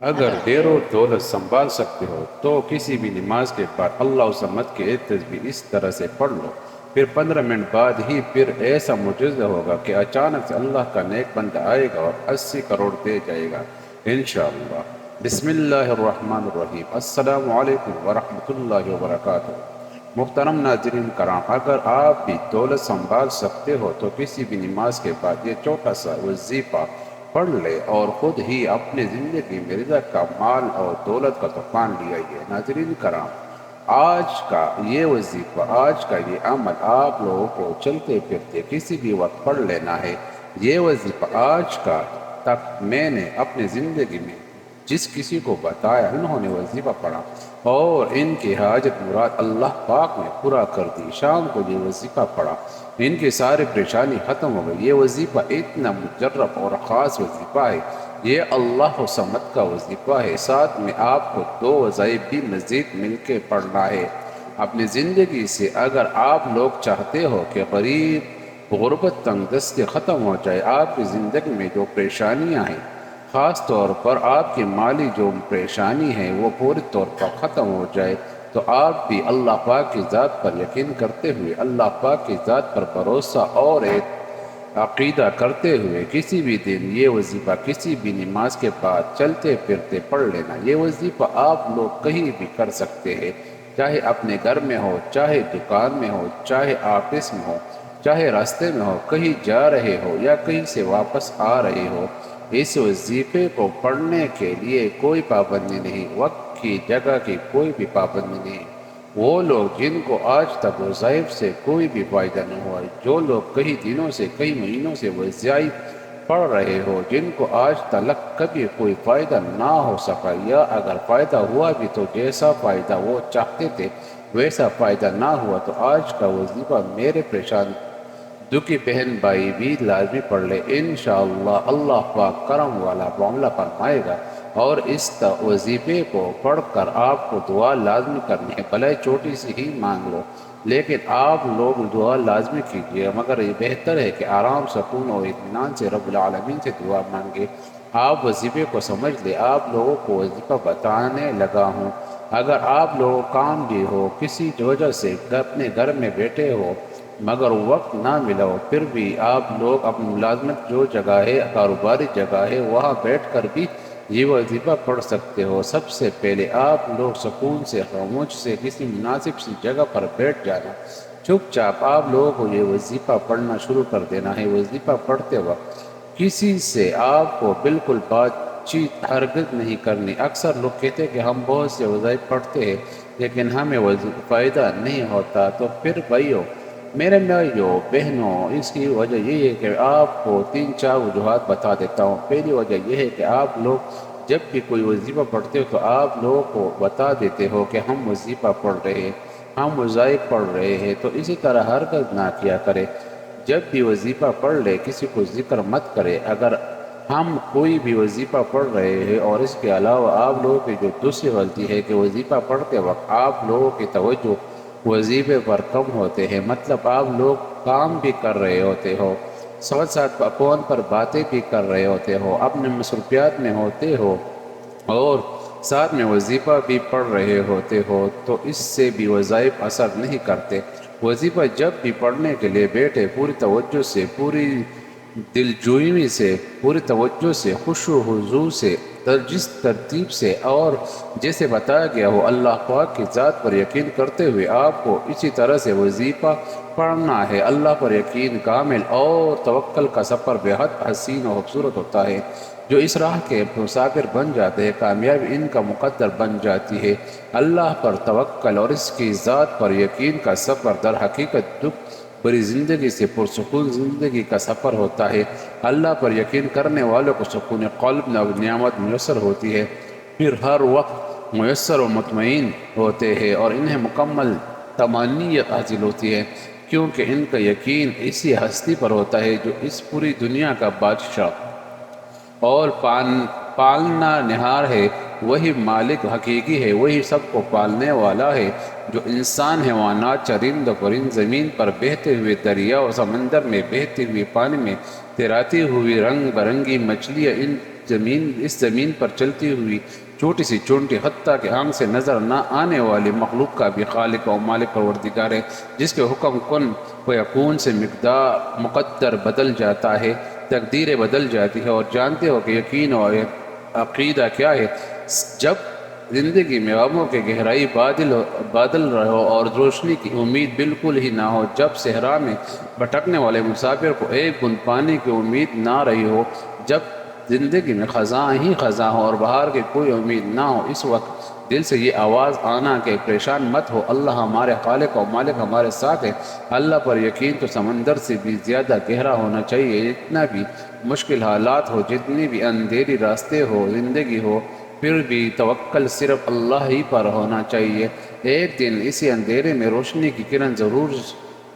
اگر دیر و دولت سنبھال سکتے ہو تو کسی بھی نماز کے بعد اللہ الصمد کی ایک تسبیح اس طرح سے پڑھ لو، پھر 15 منٹ بعد ہی پھر ایسا معجزہ ہوگا کہ اچانک سے اللہ کا نیک بندہ آئے گا اور 80 کروڑ دے جائے گا انشاءاللہ۔ بسم اللہ الرحمن الرحیم۔ السلام علیکم ورحمۃ اللہ وبرکاتہ۔ محترم ناظرین کرام، اگر آپ بھی دولت سنبھال سکتے ہو تو کسی بھی نماز کے بعد یہ چھوٹا سا وظیفہ پڑھ لے اور خود ہی اپنے زندگی میں رزق کا مال اور دولت کا طوفان لے آئیے۔ ناظرین کرام، آج کا یہ وظیفہ، آج کا یہ عمل آپ لوگوں کو چلتے پھرتے کسی بھی وقت پڑھ لینا ہے۔ یہ وظیفہ آج کا تک میں نے اپنی زندگی میں جس کسی کو بتایا انہوں نے وظیفہ پڑھا اور ان کی حاجت مراد اللہ پاک نے پورا کر دی۔ شام کو یہ وظیفہ پڑھا، ان کی ساری پریشانی ختم ہو گئی۔ یہ وظیفہ اتنا مجرب اور خاص وظیفہ ہے، یہ اللہ صمد کا وظیفہ ہے۔ ساتھ میں آپ کو 2 وظائف بھی مزید مل کے پڑھنا ہے۔ اپنی زندگی سے اگر آپ لوگ چاہتے ہو کہ غربت تنگ دستی ختم ہو جائے، آپ کی زندگی میں جو پریشانیاں ہیں، خاص طور پر آپ کی مالی جو پریشانی ہے وہ پوری طور پر ختم ہو جائے، تو آپ بھی اللہ پاک کی ذات پر یقین کرتے ہوئے، اللہ پاک کی ذات پر بھروسہ اور ایک عقیدہ کرتے ہوئے کسی بھی دن یہ وظیفہ کسی بھی نماز کے بعد چلتے پھرتے پڑھ لینا۔ یہ وظیفہ آپ لوگ کہیں بھی کر سکتے ہیں، چاہے اپنے گھر میں ہو، چاہے دکان میں ہو، چاہے آفس میں ہو، چاہے راستے میں ہو، کہیں جا رہے ہو یا کہیں سے واپس آ رہے ہو۔ اس وظیفے کو پڑھنے کے لیے کوئی پابندی نہیں، وقت کی، جگہ کی کوئی بھی پابندی نہیں۔ وہ لوگ جن کو آج تک وظائف سے کوئی بھی فائدہ نہ ہوا، جو لوگ کئی دنوں سے کئی مہینوں سے وظائف پڑھ رہے ہو، جن کو آج تک کبھی کوئی فائدہ نہ ہو سکا، یا اگر فائدہ ہوا بھی تو جیسا فائدہ وہ چاہتے تھے ویسا فائدہ نہ ہوا، تو آج کا وظیفہ میرے پریشان دکھی بہن بھائی بھی لازمی پڑھ لے۔ انشاءاللہ اللہ پاک کرم والا معاملہ فرمائے گا، اور اس وظیفے کو پڑھ کر آپ کو دعا لازمی کرنی ہے، بھلے چھوٹی سی ہی مانگ لو، لیکن آپ لوگ دعا لازمی کیجیے، مگر یہ بہتر ہے کہ آرام سکون اور اطمینان سے رب العالمین سے دعا مانگے۔ آپ وظیفے کو سمجھ لے، آپ لوگوں کو وظیفہ بتانے لگا ہوں۔ اگر آپ لوگوں کام بھی ہو، کسی وجہ سے اپنے گھر میں بیٹھے ہو مگر وقت نہ ملا ہو، پھر بھی آپ لوگ اپنی ملازمت جو جگہ ہے، کاروباری جگہ ہے، وہاں بیٹھ کر بھی یہ وظیفہ پڑھ سکتے ہو۔ سب سے پہلے آپ لوگ سکون سے، خاموش سے کسی مناسب سی جگہ پر بیٹھ جانا، چپ چاپ آپ لوگوں کو یہ وظیفہ پڑھنا شروع کر دینا ہے۔ وظیفہ پڑھتے وقت کسی سے آپ کو بالکل بات چیت ہرگز نہیں کرنی۔ اکثر لوگ کہتے ہیں کہ ہم بہت سے وظائف پڑھتے ہیں لیکن ہمیں فائدہ نہیں ہوتا، تو پھر بھائیو، میرے بھائیو بہنوں، اس کی وجہ یہ ہے کہ آپ کو 3-4 وجوہات بتا دیتا ہوں۔ پہلی وجہ یہ ہے کہ آپ لوگ جب بھی کوئی وظیفہ پڑھتے ہو تو آپ لوگوں کو بتا دیتے ہو کہ ہم وظیفہ پڑھ رہے ہیں، ہم وظائف پڑھ رہے ہیں، تو اسی طرح ہرگز نہ کیا کرے۔ جب بھی وظیفہ پڑھ لے کسی کو ذکر مت کرے۔ اگر ہم کوئی بھی وظیفہ پڑھ رہے ہیں اور اس کے علاوہ آپ لوگوں کی جو دوسری غلطی ہے کہ وظیفہ پڑھتے وقت آپ لوگوں کی توجہ وظیفے پر کم ہوتے ہیں، مطلب آپ لوگ کام بھی کر رہے ہوتے ہو، ساتھ ساتھ فون پر باتیں بھی کر رہے ہوتے ہو، اپنے مصروفیات میں ہوتے ہو اور ساتھ میں وظیفہ بھی پڑھ رہے ہوتے ہو، تو اس سے بھی وظائف اثر نہیں کرتے۔ وظیفہ جب بھی پڑھنے کے لیے بیٹھے پوری توجہ سے، پوری دل جوئی سے، پوری توجہ سے، خشوع و خضوع سے، جس ترتیب سے اور جیسے بتایا گیا ہو، اللہ پاک کی ذات پر یقین کرتے ہوئے آپ کو اسی طرح سے وظیفہ پڑھنا ہے۔ اللہ پر یقین کامل اور توکل کا سفر بے حد حسین و خوبصورت ہوتا ہے۔ جو اس راہ کے مسافر بن جاتے ہیں، کامیابی ان کا مقدر بن جاتی ہے۔ اللہ پر توکل اور اس کی ذات پر یقین کا سفر در حقیقت دکھ بری زندگی سے پرسکون زندگی کا سفر ہوتا ہے۔ اللہ پر یقین کرنے والوں کو سکون قلب اور نعمت میسر ہوتی ہے، پھر ہر وقت میسر و مطمئن ہوتے ہیں اور انہیں مکمل طمانینت حاصل ہوتی ہے، کیونکہ ان کا یقین اسی ہستی پر ہوتا ہے جو اس پوری دنیا کا بادشاہ اور پالنا نہار ہے۔ وہی مالک حقیقی ہے، وہی سب کو پالنے والا ہے۔ جو انسان، حیوانات، چرند و پرند، زمین پر بہتے ہوئے دریا و سمندر میں بہتے ہوئے پانی میں تیراتی ہوئی رنگ برنگی مچھلیاں، ان اس زمین پر چلتی ہوئی چھوٹی سی چونٹی حتیٰ کہ آنکھ سے نظر نہ آنے والی مخلوق کا بھی خالق و مالک پروردگار ہے، جس کے حکم کن و یکون سے مقدر بدل جاتا ہے، تقدیریں بدل جاتی ہے۔ اور جانتے ہو کہ یقین اور عقیدہ کیا ہے؟ جب زندگی میں غموں کے گہرائی بادل رہو اور روشنی کی امید بالکل ہی نہ ہو، جب صحرا میں بھٹکنے والے مسافر کو ایک بوند پانی کی امید نہ رہی ہو، جب زندگی میں خزاں ہی خزاں ہو اور بہار کی کوئی امید نہ ہو، اس وقت دل سے یہ آواز آنا کہ پریشان مت ہو، اللہ ہمارے خالق و مالک ہمارے ساتھ ہے۔ اللہ پر یقین تو سمندر سے بھی زیادہ گہرا ہونا چاہیے۔ جتنا بھی مشکل حالات ہو، جتنی بھی اندھیری راستے ہو، زندگی ہو، پھر بھی توکل صرف اللہ ہی پر ہونا چاہیے۔ ایک دن اسی اندھیرے میں روشنی کی کرن ضرور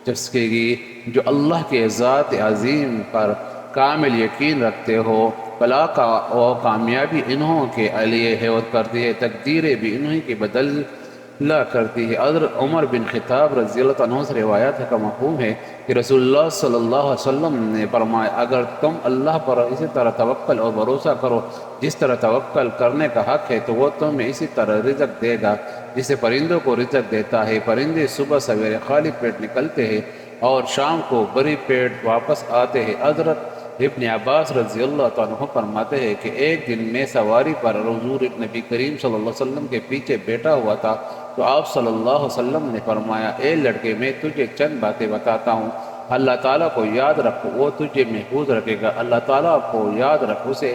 چسکے گی۔ جو اللہ کے ذات عظیم پر کامل یقین رکھتے ہو، فلاح و کامیابی انہوں کے لیے ہے کرتی ہے، تقدیریں بھی انہی کی بدلا کرتی ہے۔ حضرت عمر بن خطاب رضی اللہ عنہ سے روایت کا مفہوم ہے کہ رسول اللہ صلی اللہ علیہ وسلم نے فرمایا، اگر تم اللہ پر اسی طرح توکل اور بھروسہ کرو جس طرح توکل کرنے کا حق ہے، تو وہ تمہیں اسی طرح رزق دے گا جسے پرندوں کو رزق دیتا ہے۔ پرندے صبح سویرے خالی پیٹ نکلتے ہیں اور شام کو بری پیٹ واپس آتے ہیں۔ حضرت ابن عباس رضی اللہ عنہ فرماتے ہیں کہ ایک دن میں سواری پر حضور نبی کریم صلی اللہ علیہ وسلم کے پیچھے بیٹھا ہوا تھا، تو آپ صلی اللہ علیہ وسلم نے فرمایا، اے لڑکے، میں تجھے چند باتیں بتاتا ہوں، اللہ تعالیٰ کو یاد رکھ، وہ تجھے محفوظ رکھے گا۔ اللہ تعالیٰ کو یاد رکھ، اسے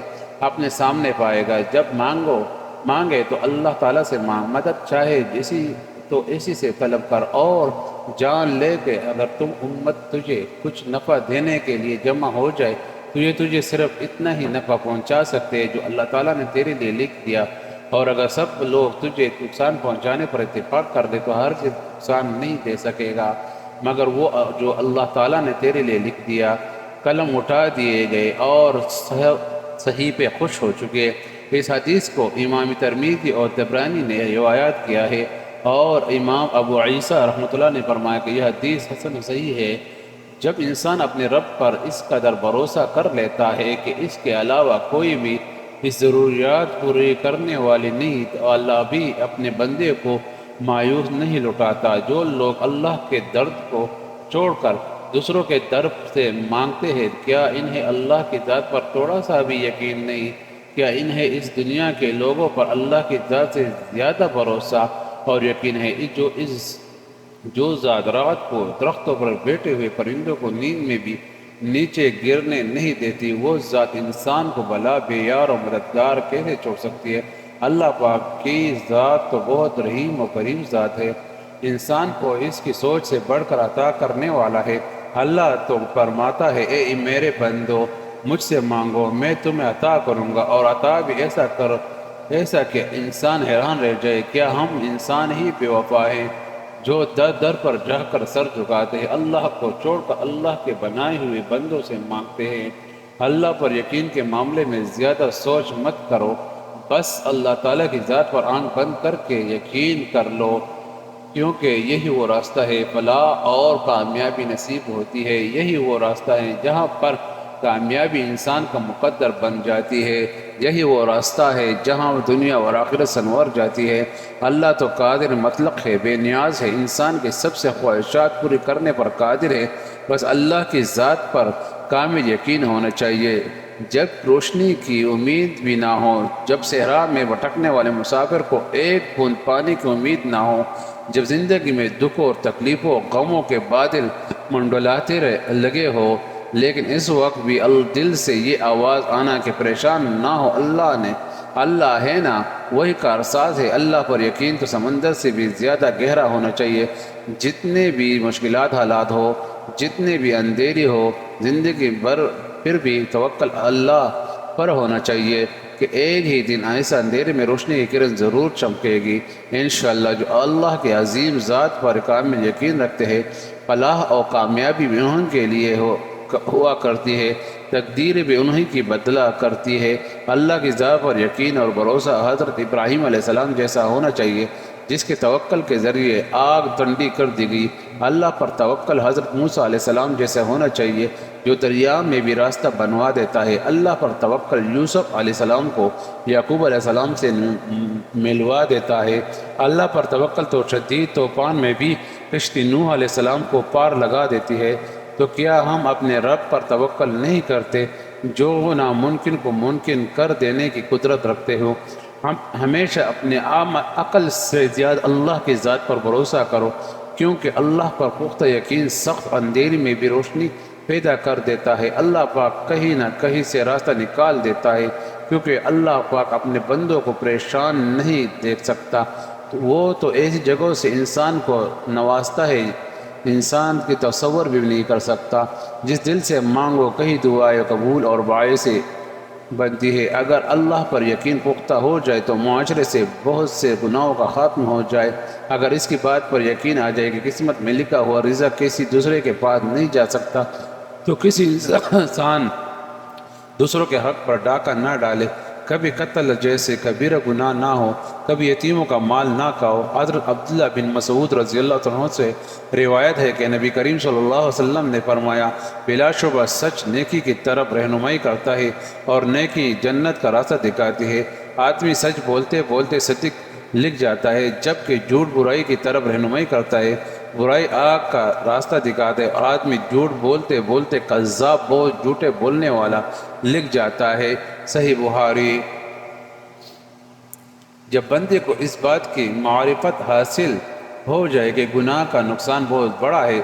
اپنے سامنے پائے گا۔ جب مانگے تو اللہ تعالیٰ سے مانگ، مدد چاہے اسی سے طلب کر، اور جان لے کہ اگر امت تجھے کچھ نفع دینے کے لیے جمع ہو جائے تو یہ تجھے صرف اتنا ہی نفع پہنچا سکتے ہیں جو اللہ تعالیٰ نے تیرے لیے لکھ دیا، اور اگر سب لوگ تجھے نقصان پہنچانے پر اتفاق کر دے تو ہر چیز نقصان نہیں دے سکے گا مگر وہ جو اللہ تعالیٰ نے تیرے لیے لکھ دیا۔ قلم اٹھا دیے گئے اور صحیفے خوش ہو چکے۔ اس حدیث کو امام ترمذی اور طبرانی نے روایت کیا ہے، اور امام ابو عیسیٰ رحمۃ اللہ نے فرمایا کہ یہ حدیث حسن صحیح ہے۔ جب انسان اپنے رب پر اس قدر بھروسہ کر لیتا ہے کہ اس کے علاوہ کوئی بھی اس ضروریات پوری کرنے والی نہیں، تو اللہ بھی اپنے بندے کو مایوس نہیں لٹاتا۔ جو لوگ اللہ کے درد کو چھوڑ کر دوسروں کے درد سے مانگتے ہیں، کیا انہیں اللہ کی ذات پر تھوڑا سا بھی یقین نہیں؟ کیا انہیں اس دنیا کے لوگوں پر اللہ کی ذات سے زیادہ بھروسہ اور یقین ہے؟ جو ذات رات کو درختوں پر بیٹھے ہوئے پرندوں کو نیند میں بھی نیچے گرنے نہیں دیتی، وہ ذات انسان کو بلا بے یار و مددگار کیسے چھوڑ سکتی ہے؟ اللہ پاک کی ذات تو بہت رحیم و کریم ذات ہے، انسان کو اس کی سوچ سے بڑھ کر عطا کرنے والا ہے۔ اللہ تو فرماتا ہے، اے میرے بندو، مجھ سے مانگو، میں تمہیں عطا کروں گا، اور عطا بھی ایسا کہ انسان حیران رہ جائے۔ کیا ہم انسان ہی بے وفا ہیں جو در در پر جا کر سر جھکاتے ہیں، اللہ کو چھوڑ کر اللہ کے بنائے ہوئے بندوں سے مانگتے ہیں؟ اللہ پر یقین کے معاملے میں زیادہ سوچ مت کرو، بس اللہ تعالیٰ کی ذات پر آنکھ بند کر کے یقین کر لو، کیونکہ یہی وہ راستہ ہے فلاح اور کامیابی نصیب ہوتی ہے۔ یہی وہ راستہ ہے جہاں پر کامیابی انسان کا مقدر بن جاتی ہے، یہی وہ راستہ ہے جہاں دنیا اور آخرت سنور جاتی ہے۔ اللہ تو قادر مطلق ہے، بے نیاز ہے، انسان کے سب سے خواہشات پوری کرنے پر قادر ہے، بس اللہ کی ذات پر کامل یقین ہونا چاہیے۔ جب روشنی کی امید بھی نہ ہو، جب صحرا میں بھٹکنے والے مسافر کو ایک بوند پانی کی امید نہ ہو، جب زندگی میں دکھ اور تکلیفوں غموں کے بادل منڈلاتے لگے ہو، لیکن اس وقت بھی دل سے یہ آواز آنا کہ پریشان نہ ہو، اللہ ہے نا، وہی کارساز ہے۔ اللہ پر یقین تو سمندر سے بھی زیادہ گہرا ہونا چاہیے۔ جتنے بھی مشکلات حالات ہو، جتنے بھی اندھیری ہو زندگی بھر، پھر بھی توکل اللہ پر ہونا چاہیے کہ ایک ہی دن ایسا اندھیرے میں روشنی کی کرن ضرور چمکے گی انشاءاللہ۔ جو اللہ کے عظیم ذات پر کامل یقین رکھتے ہیں، فلاح اور کامیابی بھی انہوں کے لیے ہوا کرتی ہے، تقدیر بھی انہی کی بدلا کرتی ہے۔ اللہ کی ذات پر یقین اور بھروسہ حضرت ابراہیم علیہ السلام جیسا ہونا چاہیے، جس کے توکل کے ذریعے آگ ٹھنڈی کر دی گئی۔ اللہ پر توکل حضرت موسیٰ علیہ السلام جیسا ہونا چاہیے جو دریا میں بھی راستہ بنوا دیتا ہے۔ اللہ پر توکل یوسف علیہ السلام کو یعقوب علیہ السلام سے ملوا دیتا ہے۔ اللہ پر توکل تو شدید طوفان میں بھی کشتی نوح علیہ السلام کو پار لگا دیتی ہے۔ تو کیا ہم اپنے رب پر توکل نہیں کرتے جو ناممکن کو ممکن کر دینے کی قدرت رکھتے ہو؟ ہم ہمیشہ اپنے عقل سے زیادہ اللہ کی ذات پر بھروسہ کرو، کیونکہ اللہ پر پختہ یقین سخت اندھیری میں بھی روشنی پیدا کر دیتا ہے۔ اللہ پاک کہیں نہ کہیں سے راستہ نکال دیتا ہے، کیونکہ اللہ پاک اپنے بندوں کو پریشان نہیں دیکھ سکتا۔ وہ تو ایسی جگہوں سے انسان کو نوازتا ہے انسان کی تصور بھی نہیں کر سکتا۔ جس دل سے مانگو کہیں دعائیں قبول اور باعث بنتی ہے۔ اگر اللہ پر یقین پختہ ہو جائے تو معاشرے سے بہت سے گناہوں کا خاتمہ ہو جائے۔ اگر اس کی بات پر یقین آ جائے کہ قسمت میں لکھا ہوا رزق کسی دوسرے کے پاس نہیں جا سکتا، تو کسی انسان دوسروں کے حق پر ڈاکہ نہ ڈالے، کبھی قتل جیسے کبیرہ گناہ نہ ہو، کبھی یتیموں کا مال نہ کھاؤ۔ حضرت عبداللہ بن مسعود رضی اللہ عنہ سے روایت ہے کہ نبی کریم صلی اللہ علیہ وسلم نے فرمایا، بلا شبہ سچ نیکی کی طرف رہنمائی کرتا ہے اور نیکی جنت کا راستہ دکھاتی ہے۔ آدمی سچ بولتے بولتے صدیق لکھ جاتا ہے، جبکہ جھوٹ برائی کی طرف رہنمائی کرتا ہے، برائی آگ کا راستہ دکھاتا ہے، اور آدمی جھوٹ بولتے بولتے کذاب بہت جھوٹے بولنے والا لکھ جاتا ہے۔ صحیح بخاری۔ جب بندے کو اس بات کی معرفت حاصل ہو جائے کہ گناہ کا نقصان بہت بڑا ہے،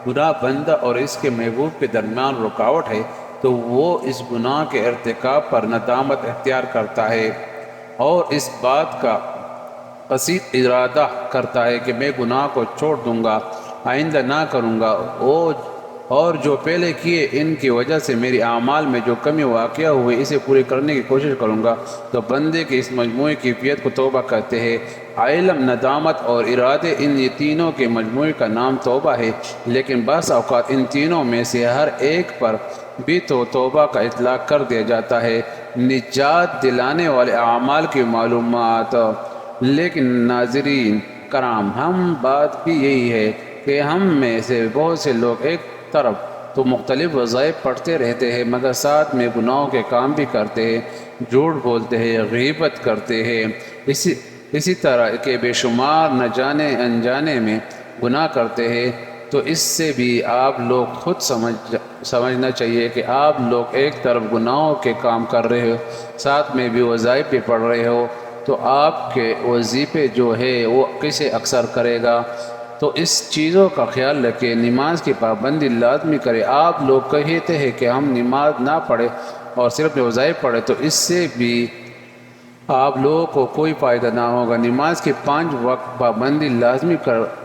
گناہ بندہ اور اس کے محبوب کے درمیان رکاوٹ ہے، تو وہ اس گناہ کے ارتکاب پر ندامت اختیار کرتا ہے اور اس بات کا قصد ارادہ کرتا ہے کہ میں گناہ کو چھوڑ دوں گا، آئندہ نہ کروں گا، اور جو پہلے کیے ان کی وجہ سے میری اعمال میں جو کمی واقع ہوئی اسے پوری کرنے کی کوشش کروں گا۔ تو بندے کی اس مجموعی کیفیت کو توبہ کہتے ہیں۔ علم، ندامت اور ارادے، ان تینوں کے مجموعے کا نام توبہ ہے، لیکن بعض اوقات ان تینوں میں سے ہر ایک پر بھی توبہ کا اطلاق کر دیا جاتا ہے۔ نجات دلانے والے اعمال کی معلومات۔ لیکن ناظرین کرام، ہم بات بھی یہی ہے کہ ہم میں سے بہت سے لوگ ایک طرف تو مختلف وظائف پڑھتے رہتے ہیں مگر ساتھ میں گناہوں کے کام بھی کرتے ہیں، جھوٹ بولتے ہیں، غیبت کرتے ہیں، اسی طرح کے بے شمار نہ جانے انجانے میں گناہ کرتے ہیں۔ تو اس سے بھی آپ لوگ خود سمجھنا چاہیے کہ آپ لوگ ایک طرف گناہوں کے کام کر رہے ہو، ساتھ میں بھی وظائف بھی پڑھ رہے ہو، تو آپ کے وظیفے جو ہے وہ کسے اکثر کرے گا؟ تو اس چیزوں کا خیال رکھیں، نماز کی پابندی لازمی کرے۔ آپ لوگ کہتے ہیں کہ ہم نماز نہ پڑھیں اور صرف وظائف پڑھیں، تو اس سے بھی آپ لوگوں کو کوئی فائدہ نہ ہوگا۔ نماز کی 5 وقت پابندی لازمی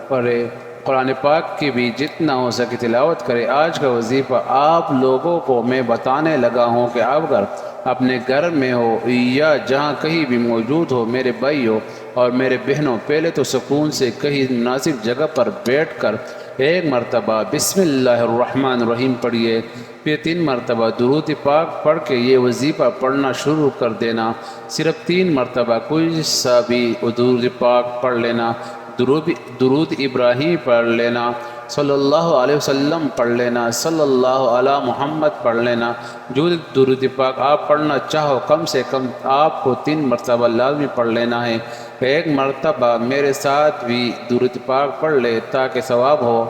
کرے، قرآن پاک کی بھی جتنا ہو سکے تلاوت کرے۔ آج کا وظیفہ آپ لوگوں کو میں بتانے لگا ہوں کہ آپ اگر اپنے گھر میں ہو یا جہاں کہیں بھی موجود ہو، میرے بھائیوں اور میرے بہنوں، پہلے تو سکون سے کہیں مناسب جگہ پر بیٹھ کر ایک مرتبہ بسم اللہ الرحمن الرحیم پڑھیے، پھر 3 مرتبہ درود پاک پڑھ کے یہ وظیفہ پڑھنا شروع کر دینا۔ صرف 3 مرتبہ کوئی سا بھی درود پاک پڑھ لینا، درود ابراہیم پڑھ لینا، صلی اللہ علیہ وسلم پڑھ لینا، صلی اللہ علی محمد پڑھ لینا۔ جو درود پاک آپ پڑھنا چاہو کم سے کم آپ کو 3 مرتبہ لازمی پڑھ لینا ہے۔ 1 مرتبہ میرے ساتھ بھی درود پاک پڑھ لے تاکہ ثواب ہو۔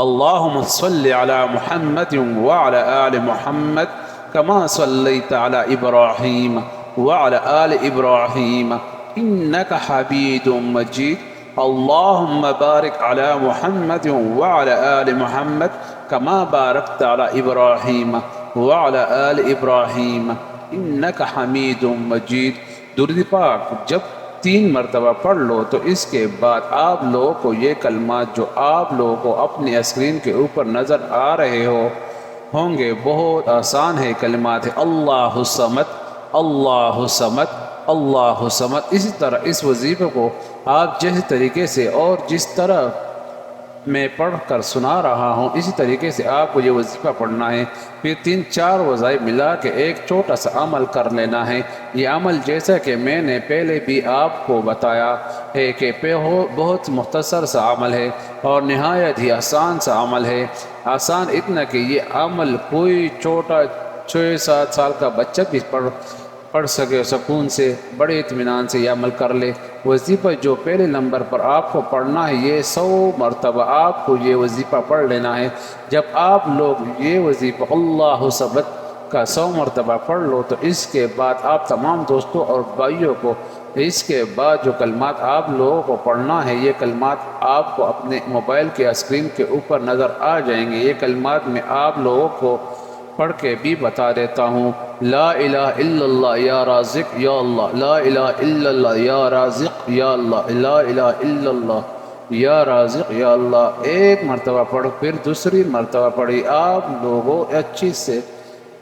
اللہم صلی علی محمد وعلی آل محمد کما صلیت علی ابراہیم وعلی آل ابراہیم انک حمید مجید۔ اللہم بارک علی محمد وعلی آل محمد کما بارکت علی ابراہیم وعلی آل ابراہیم انک حمید مجید۔ درود پاک جب 3 مرتبہ پڑھ لو تو اس کے بعد آپ لوگوں کو یہ کلمات جو آپ لوگوں کو اپنی اسکرین کے اوپر نظر آ رہے ہوں گے، بہت آسان ہے کلمات ہے، اللہ الصمد، اللہ الصمد، اللہ الصمد۔ اسی طرح اس وظیفے کو آپ جس طریقے سے اور جس طرح میں پڑھ کر سنا رہا ہوں، اسی طریقے سے آپ کو یہ وظیفہ پڑھنا ہے۔ پھر 3-4 وظائف ملا کے ایک چھوٹا سا عمل کر لینا ہے۔ یہ عمل جیسا کہ میں نے پہلے بھی آپ کو بتایا ہے کہ بہت مختصر سا عمل ہے اور نہایت ہی آسان سا عمل ہے۔ آسان اتنا کہ یہ عمل کوئی چھوٹا 6-7 سال کا بچہ بھی پڑھ سکے، سکون سے، بڑے اطمینان سے یہ عمل کر لے۔ وظیفہ جو پہلے نمبر پر آپ کو پڑھنا ہے، یہ 100 مرتبہ آپ کو یہ وظیفہ پڑھ لینا ہے۔ جب آپ لوگ یہ وظیفہ اللہ صمد کا 100 مرتبہ پڑھ لو تو اس کے بعد آپ تمام دوستوں اور بھائیوں کو اس کے بعد جو کلمات آپ لوگوں کو پڑھنا ہے، یہ کلمات آپ کو اپنے موبائل کے اسکرین کے اوپر نظر آ جائیں گے۔ یہ کلمات میں آپ لوگوں کو پڑھ کے بھی بتا دیتا ہوں۔ لا الہ الا اللہ یا رازق یا اللہ، لا الہ الا اللہ یا رازق یا اللہ، لا الہ الا اللہ یا رازق یا اللہ۔ ایک مرتبہ پڑھ، پھر دوسری مرتبہ پڑھی۔ آپ لوگوں اچھی سے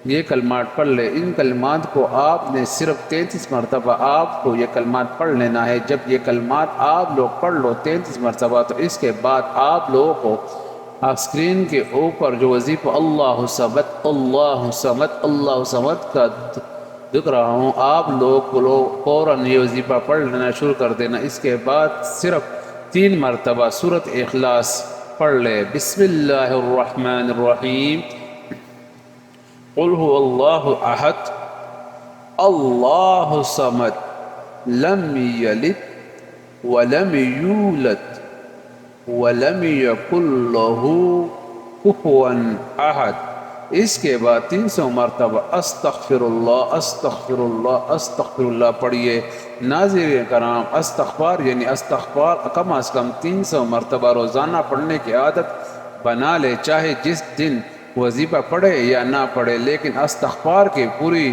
یہ کلمات پڑھ لے۔ ان کلمات کو آپ نے صرف 33 مرتبہ آپ کو یہ کلمات پڑھ لینا ہے۔ جب یہ کلمات آپ لوگ پڑھ لو 33 مرتبہ تو اس کے بعد آپ لوگوں کو اسکرین کے اوپر جو وظیفہ اللہ صمد اللہ صمد اللہ صمد کا دکھ رہا ہوں، آپ لوگ فوراً یہ وظیفہ پڑھ لینا شروع کر دینا۔ اس کے بعد صرف 3 مرتبہ سورۃ اخلاص پڑھ لے۔ بسم اللہ الرحمن الرحیم، قل هو اللہ احد اللہ صمد لم یلد ولم یولد وَلَمْ يَكُنْ لَهُ كُفُوًا أَحَدٌ۔ اس کے بعد 300 مرتبہ استغفر اللہ استغفر اللہ استغفر اللہ پڑھیے۔ ناظرین کرام، استغفار یعنی استغفار کم از کم 300 مرتبہ روزانہ پڑھنے کی عادت بنا لے، چاہے جس دن وظیفہ پڑھے یا نہ پڑھے، لیکن استغفار کی پوری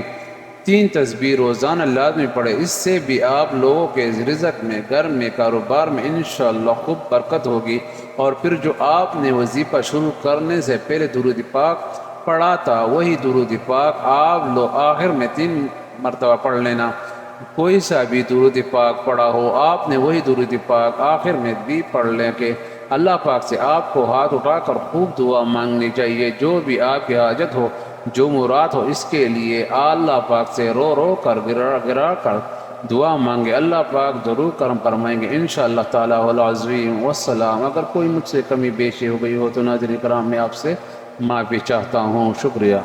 3 تسبیح روزانہ لازمی پڑھے۔ اس سے بھی آپ لوگوں کے رزق میں، گھر میں، کاروبار میں انشاءاللہ خوب برکت ہوگی۔ اور پھر جو آپ نے وظیفہ شروع کرنے سے پہلے درود پاک پڑھا تھا، وہی درود پاک آپ لوگ آخر میں 3 مرتبہ پڑھ لینا۔ کوئی سا بھی درود پاک پڑھا ہو، آپ نے وہی درود پاک آخر میں بھی پڑھ لیں کہ اللہ پاک سے آپ کو ہاتھ اٹھا کر خوب دعا مانگنی چاہیے۔ جو بھی آپ کی حاجت ہو، جو مراد ہو، اس کے لیے اللہ پاک سے رو رو کر گرا کر دعا مانگے، اللہ پاک ضرور کرم فرمائیں گے انشاءاللہ تعالی العظیم۔ والسلام۔ اگر کوئی مجھ سے کمی بیشی ہو گئی ہو تو ناظرین کرام میں آپ سے معافی چاہتا ہوں۔ شکریہ۔